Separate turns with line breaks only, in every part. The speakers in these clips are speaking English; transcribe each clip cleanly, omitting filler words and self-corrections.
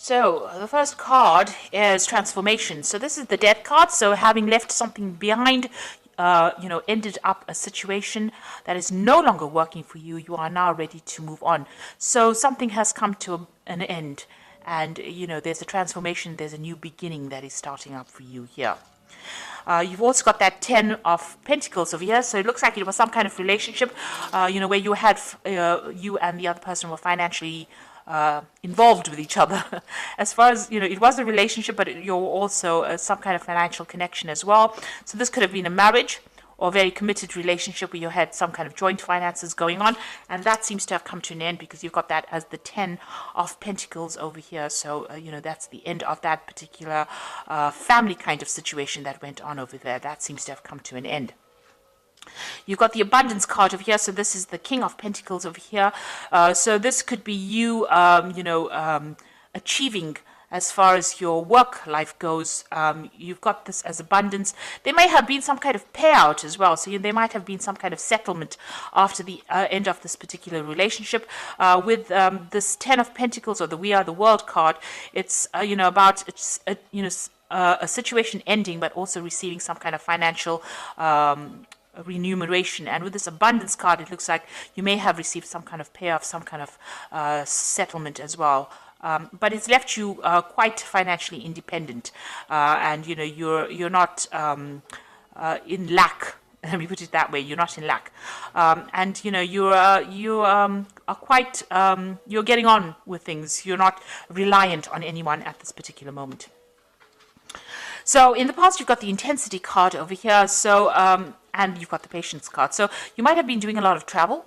So the first card is transformation. So this is the death card. So having left something behind, ended up a situation that is no longer working for you, you are now ready to move on. So something has come to an end, and there's a transformation, there's a new beginning that is starting up for you here. You've also got that 10 of Pentacles over here. So it looks like it was some kind of relationship, where you had, you and the other person were financially involved with each other. As far as, it was a relationship, but you're also some kind of financial connection as well. So this could have been a marriage or a very committed relationship where you had some kind of joint finances going on. And that seems to have come to an end because you've got that as the 10 of Pentacles over here. So, that's the end of that particular family kind of situation that went on over there. That seems to have come to an end. You've got the abundance card over here. So this is the King of Pentacles over here. So this could be you, achieving as far as your work life goes. You've got this as abundance. There may have been some kind of payout as well. So there might have been some kind of settlement after the end of this particular relationship. With this 10 of Pentacles or the We Are the World card, it's, about, a situation ending, but also receiving some kind of financial remuneration. And with this abundance card, it looks like you may have received some kind of payoff, some kind of settlement as well. But it's left you quite financially independent, and you're not in lack. Let me put it that way. You're not in lack, and you are quite you're getting on with things. You're not reliant on anyone at this particular moment. So in the past, you've got the intensity card over here. So and you've got the patience card. So you might have been doing a lot of travel.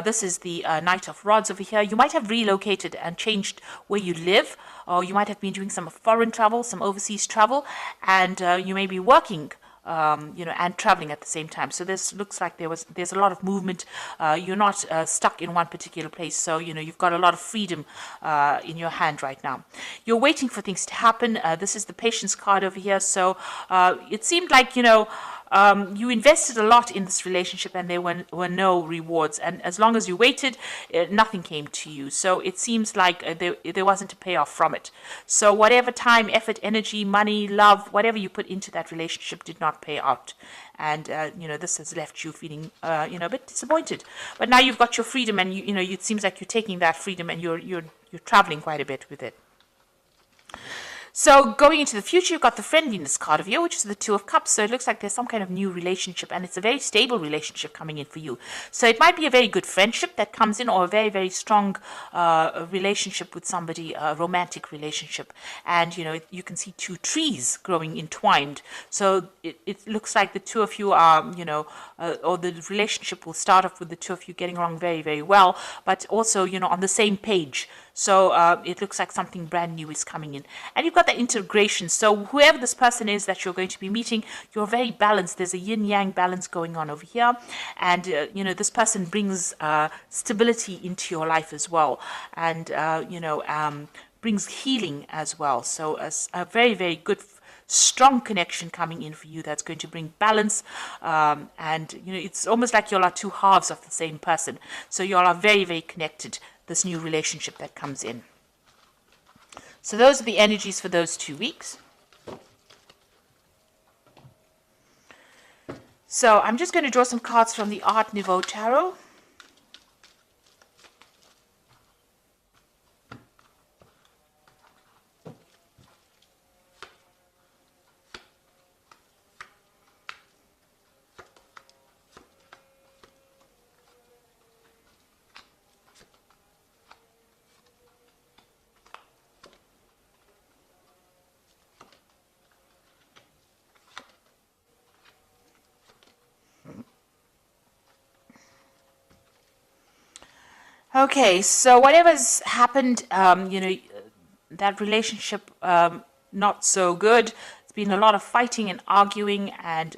This is the Knight of Rods over here. You might have relocated and changed where you live, or you might have been doing some foreign travel, some overseas travel, and you may be working, and traveling at the same time. So this looks like there's a lot of movement. You're not stuck in one particular place. So, you've got a lot of freedom in your hand right now. You're waiting for things to happen. This is the patience card over here. So it seemed like, you invested a lot in this relationship and there were no rewards. And as long as you waited, nothing came to you. So it seems like there wasn't a payoff from it. So whatever time, effort, energy, money, love, whatever you put into that relationship did not pay out. And, this has left you feeling, a bit disappointed. But now you've got your freedom and, it seems like you're taking that freedom and you're traveling quite a bit with it. So going into the future, you've got the friendliness card of you, which is the Two of Cups. So it looks like there's some kind of new relationship, and it's a very stable relationship coming in for you. So it might be a very good friendship that comes in, or a very, very strong relationship with somebody, a romantic relationship. And, you can see two trees growing entwined. So it looks like the two of you are, or the relationship will start off with the two of you getting along very, very well, but also, on the same page. So it looks like something brand new is coming in. And you've got the integration. So whoever this person is that you're going to be meeting, you're very balanced. There's a yin-yang balance going on over here. And, this person brings stability into your life as well. And, brings healing as well. So a very, very good strong connection coming in for you that's going to bring balance, and it's almost like you all are two halves of the same person. So you all are very, very connected, this new relationship that comes in. So those are the energies for those 2 weeks. So I'm just going to draw some cards from the Art Nouveau Tarot. Okay, so whatever's happened, that relationship, not so good. It's been a lot of fighting and arguing and,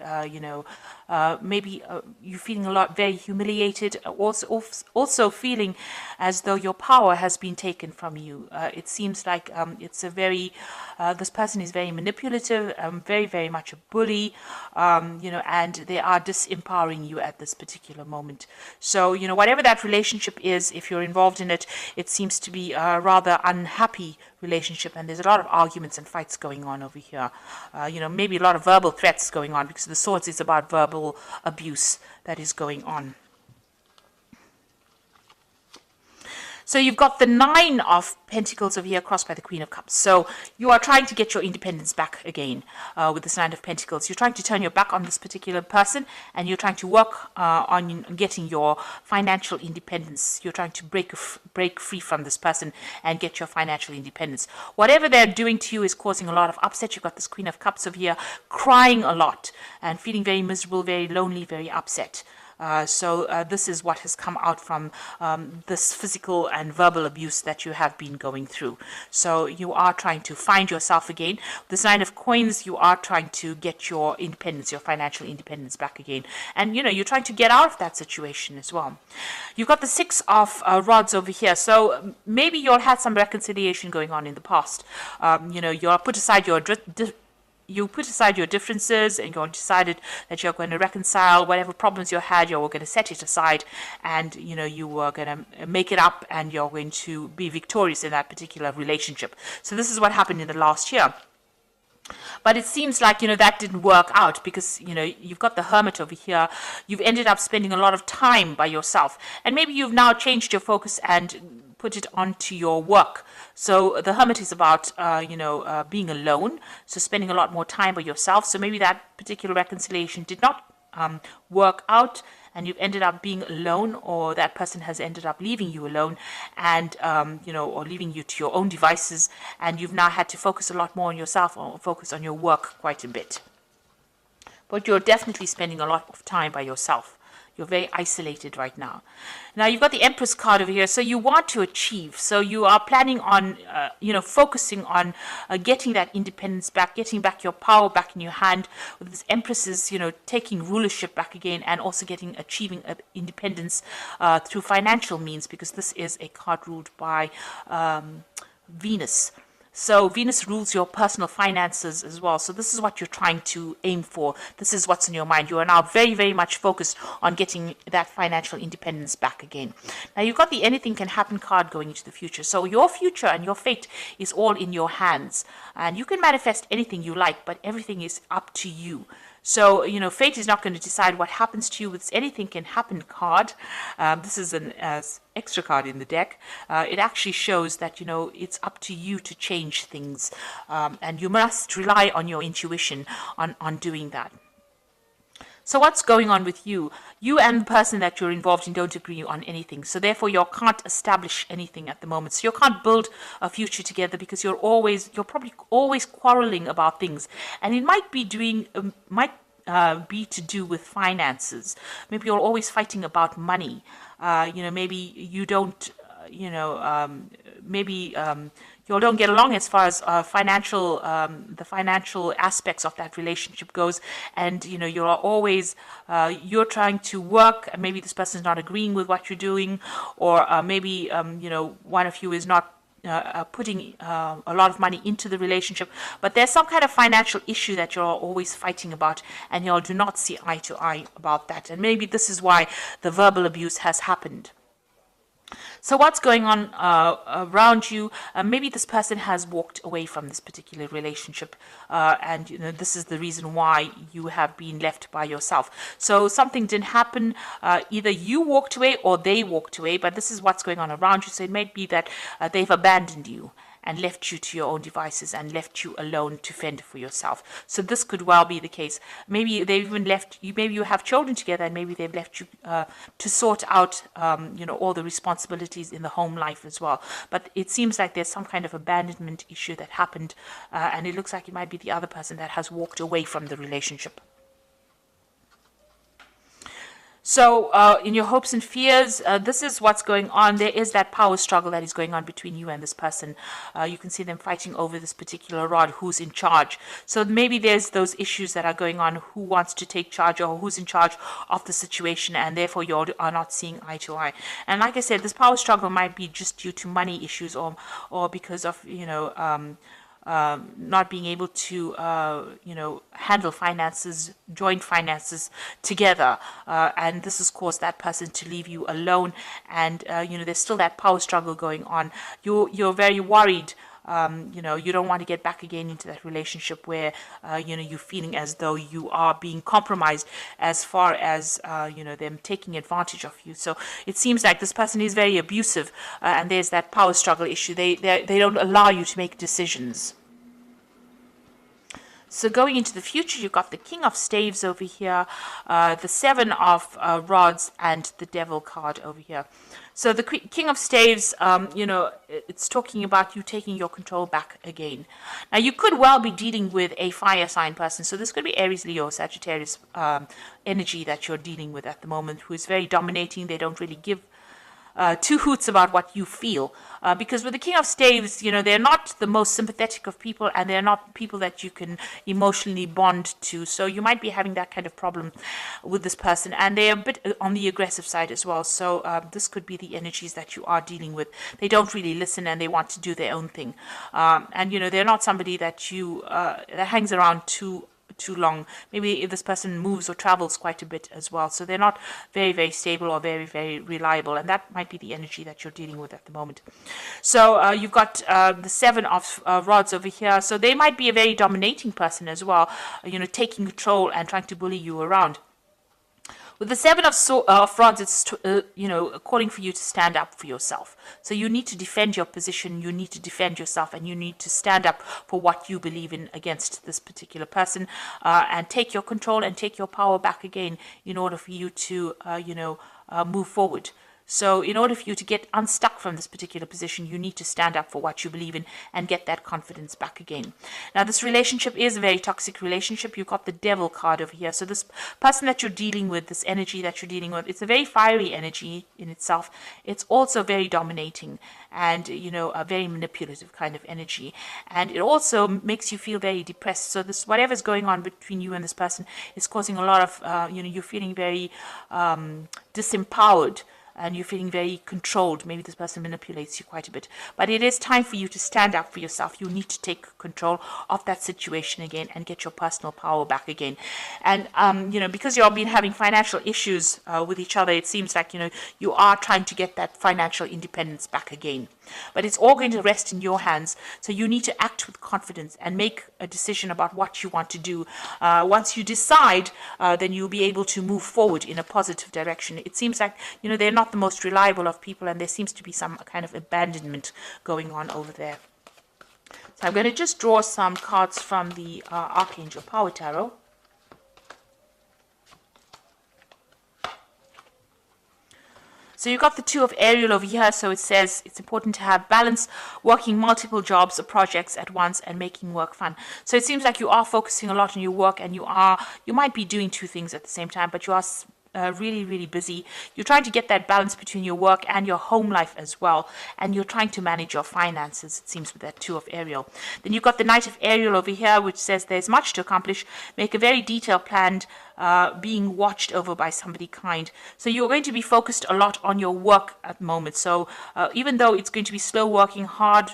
maybe you're feeling a lot very humiliated, also feeling as though your power has been taken from you. It seems like it's a very this person is very manipulative, very, very much a bully, and they are disempowering you at this particular moment. So, whatever that relationship is, if you're involved in it, it seems to be a rather unhappy relationship, and there's a lot of arguments and fights going on over here. Maybe a lot of verbal threats going on, because the Swords is about verbal abuse that is going on. So you've got the Nine of Pentacles over here crossed by the Queen of Cups. So you are trying to get your independence back again with this Nine of Pentacles. You're trying to turn your back on this particular person, and you're trying to work on getting your financial independence. You're trying to break free from this person and get your financial independence. Whatever they're doing to you is causing a lot of upset. You've got this Queen of Cups over here crying a lot and feeling very miserable, very lonely, very upset. So this is what has come out from this physical and verbal abuse that you have been going through. So you are trying to find yourself again. This Nine of Coins, you are trying to get your independence, your financial independence back again. And, you're trying to get out of that situation as well. You've got the Six of Rods over here. So maybe you'll had some reconciliation going on in the past. You'll put aside your differences, and you decided that you're going to reconcile whatever problems you had. You're going to set it aside, and you were going to make it up, and you're going to be victorious in that particular relationship. So this is what happened in the last year. But it seems like, that didn't work out, because, you've got the Hermit over here. You've ended up spending a lot of time by yourself, and maybe you've now changed your focus and put it onto your work. So the Hermit is about, being alone, so spending a lot more time by yourself. So maybe that particular reconciliation did not work out, and you've ended up being alone, or that person has ended up leaving you alone, and or leaving you to your own devices, and you've now had to focus a lot more on yourself, or focus on your work quite a bit. But you're definitely spending a lot of time by yourself. You're very isolated right now. Now, you've got the Empress card over here. So you want to achieve. So you are planning on, focusing on getting that independence back, getting back your power back in your hand. With this Empress is, taking rulership back again, and also achieving independence through financial means, because this is a card ruled by Venus. So Venus rules your personal finances as well. So this is what you're trying to aim for. This is what's in your mind. You are now very, very much focused on getting that financial independence back again. Now, you've got the Anything Can Happen card going into the future. So your future and your fate is all in your hands. And you can manifest anything you like, but everything is up to you. So, fate is not going to decide what happens to you with this Anything Can Happen card. This is an extra card in the deck. It actually shows that, it's up to you to change things. And you must rely on your intuition on doing that. So what's going on with you? You and the person that you're involved in don't agree on anything. So therefore, you can't establish anything at the moment. So you can't build a future together, because you're probably always quarreling about things. And it might be to do with finances. Maybe you're always fighting about money. Maybe you don't, you don't get along as far as the financial aspects of that relationship goes, and you're always you're trying to work, and maybe this person is not agreeing with what you're doing, or maybe one of you is not putting a lot of money into the relationship, but there's some kind of financial issue that you're always fighting about, and you do not see eye to eye about that, and maybe this is why the verbal abuse has happened. So what's going on around you? Maybe this person has walked away from this particular relationship, and this is the reason why you have been left by yourself. So something didn't happen. Either you walked away or they walked away, but this is what's going on around you. So it may be that they've abandoned you and left you to your own devices and left you alone to fend for yourself. So this could well be the case. Maybe they've even left you, maybe you have children together, and maybe they've left you to sort out, all the responsibilities in the home life as well. But it seems like there's some kind of abandonment issue that happened, and it looks like it might be the other person that has walked away from the relationship. So in your hopes and fears, this is what's going on. There is that power struggle that is going on between you and this person. You can see them fighting over this particular rod, who's in charge. So maybe there's those issues that are going on, who wants to take charge or who's in charge of the situation, and therefore you are not seeing eye to eye. And like I said, this power struggle might be just due to money issues, or because of, not being able to, handle finances, joint finances together. And this has caused that person to leave you alone. And, there's still that power struggle going on. You're very worried. You don't want to get back again into that relationship where, you're feeling as though you are being compromised as far as, them taking advantage of you. So it seems like this person is very abusive, and there's that power struggle issue. They don't allow you to make decisions. So going into the future, you've got the King of Staves over here, the Seven of Rods, and the Devil card over here. So the King of Staves, it's talking about you taking your control back again. Now, you could well be dealing with a fire sign person. So this could be Aries, Leo, Sagittarius energy that you're dealing with at the moment, who is very dominating. They don't really give two hoots about what you feel. Because with the King of Staves, they're not the most sympathetic of people, and they're not people that you can emotionally bond to. So you might be having that kind of problem with this person, and they're a bit on the aggressive side as well. So this could be the energies that you are dealing with. They don't really listen, and they want to do their own thing. And they're not somebody that that hangs around too long. Maybe if this person moves or travels quite a bit as well. So they're not very, very stable or very, very reliable. And that might be the energy that you're dealing with at the moment. So you've got the Seven of Rods over here. So they might be a very dominating person as well, taking control and trying to bully you around. With the Seven of Rods, it's calling for you to stand up for yourself. So you need to defend your position, you need to defend yourself, and you need to stand up for what you believe in against this particular person, and take your control and take your power back again in order for you to, move forward. So in order for you to get unstuck from this particular position, you need to stand up for what you believe in and get that confidence back again. Now, this relationship is a very toxic relationship. You've got the Devil card over here. So this person that you're dealing with, this energy that you're dealing with, it's a very fiery energy in itself. It's also very dominating and, a very manipulative kind of energy. And it also makes you feel very depressed. So this, whatever's going on between you and this person is causing a lot of, you're feeling very disempowered. And you're feeling very controlled. Maybe this person manipulates you quite a bit. But it is time for you to stand up for yourself. You need to take control of that situation again and get your personal power back again. And, because you've been having financial issues with each other, it seems like, you are trying to get that financial independence back again. But it's all going to rest in your hands. So you need to act with confidence and make a decision about what you want to do. Once you decide, then you'll be able to move forward in a positive direction. It seems like, they're not the most reliable of people, and there seems to be some kind of abandonment going on over there. So I'm going to just draw some cards from the Archangel Power Tarot. So you've got the Two of Ariel over here. So it says it's important to have balance, working multiple jobs or projects at once and making work fun. So it seems like you are focusing a lot on your work, and you might be doing two things at the same time, but you are really, really busy. You're trying to get that balance between your work and your home life as well. And you're trying to manage your finances, it seems, with that Two of Ariel. Then you've got the Knight of Ariel over here, which says there's much to accomplish. Make a very detailed plan, being watched over by somebody kind. So you're going to be focused a lot on your work at the moment. So even though it's going to be slow working, hard,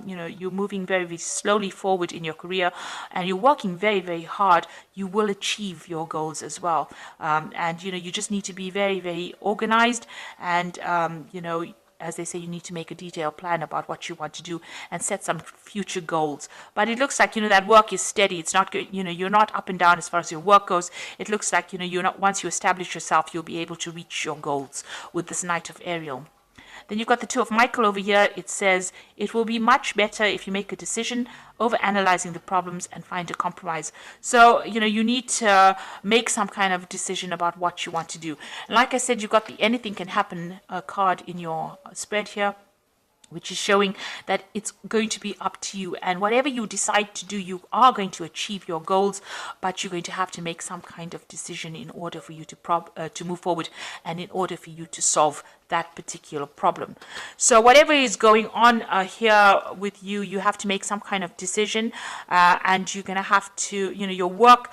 you're moving very, very slowly forward in your career, and you're working very, very hard, you will achieve your goals as well. And, you just need to be very, very organized, and, as they say, you need to make a detailed plan about what you want to do and set some future goals. But it looks like, that work is steady. It's not good. You're not up and down as far as your work goes. It looks like, you're not, once you establish yourself, you'll be able to reach your goals with this Knight of Ariel. Then you've got the Two of Michael over here. It says, it will be much better if you make a decision over analyzing the problems and find a compromise. So, you need to make some kind of decision about what you want to do. And like I said, you've got the anything can happen card in your spread here. which is showing that it's going to be up to you. And whatever you decide to do, you are going to achieve your goals, but you're going to have to make some kind of decision in order for you to move forward and in order for you to solve that particular problem. So whatever is going on here with you, you have to make some kind of decision, and you're going to have to, your work,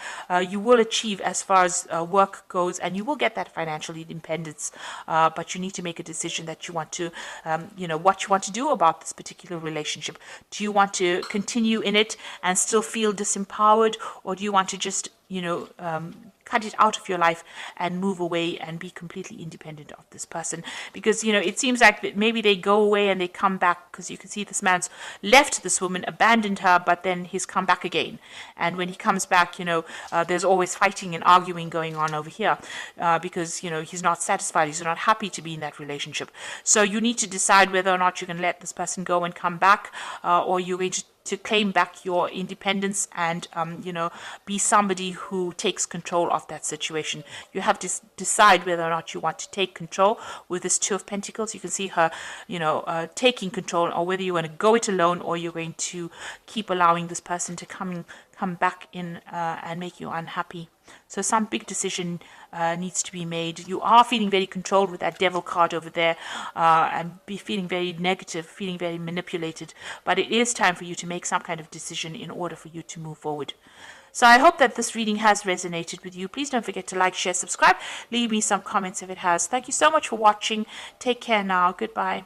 you will achieve as far as work goes, and you will get that financial independence, but you need to make a decision that you want to, what you want to do about this particular relationship. Do you want to continue in it and still feel disempowered, or do you want to just, cut it out of your life and move away and be completely independent of this person? Because it seems like that maybe they go away and they come back, because you can see this man's left this woman, abandoned her, but then he's come back again. And when he comes back, there's always fighting and arguing going on over here, because he's not satisfied, he's not happy to be in that relationship. So you need to decide whether or not you can let this person go and come back, or you're going to claim back your independence and be somebody who takes control of that situation. You have to decide whether or not you want to take control. With this Two of Pentacles, you can see her taking control, or whether you want to go it alone, or you're going to keep allowing this person to come back in and make you unhappy. So some big decision needs to be made. You are feeling very controlled with that Devil card over there, and be feeling very negative, feeling very manipulated. But it is time for you to make some kind of decision in order for you to move forward. So I hope that this reading has resonated with you. Please don't forget to like, share, subscribe. Leave me some comments if it has. Thank you so much for watching. Take care now. Goodbye.